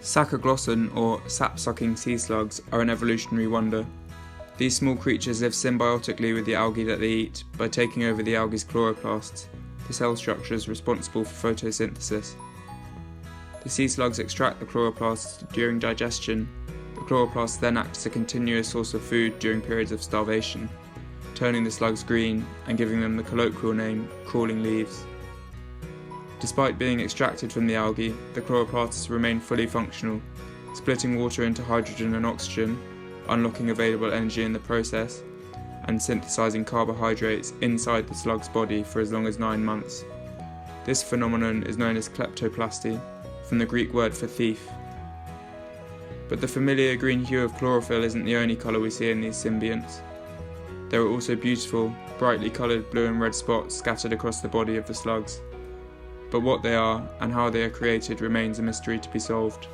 Sacoglossan, or sap-sucking sea slugs, are an evolutionary wonder. These small creatures live symbiotically with the algae that they eat by taking over the algae's chloroplasts, the cell structures responsible for photosynthesis. The sea slugs extract the chloroplasts during digestion. The chloroplasts then act as a continuous source of food during periods of starvation, turning the slugs green and giving them the colloquial name crawling leaves. Despite being extracted from the algae, the chloroplasts remain fully functional, splitting water into hydrogen and oxygen, unlocking available energy in the process, and synthesizing carbohydrates inside the slug's body for as long as 9 months. This phenomenon is known as kleptoplasty, from the Greek word for thief. But the familiar green hue of chlorophyll isn't the only colour we see in these symbionts. There are also beautiful, brightly coloured blue and red spots scattered across the body of the slugs. But what they are and how they are created remains a mystery to be solved.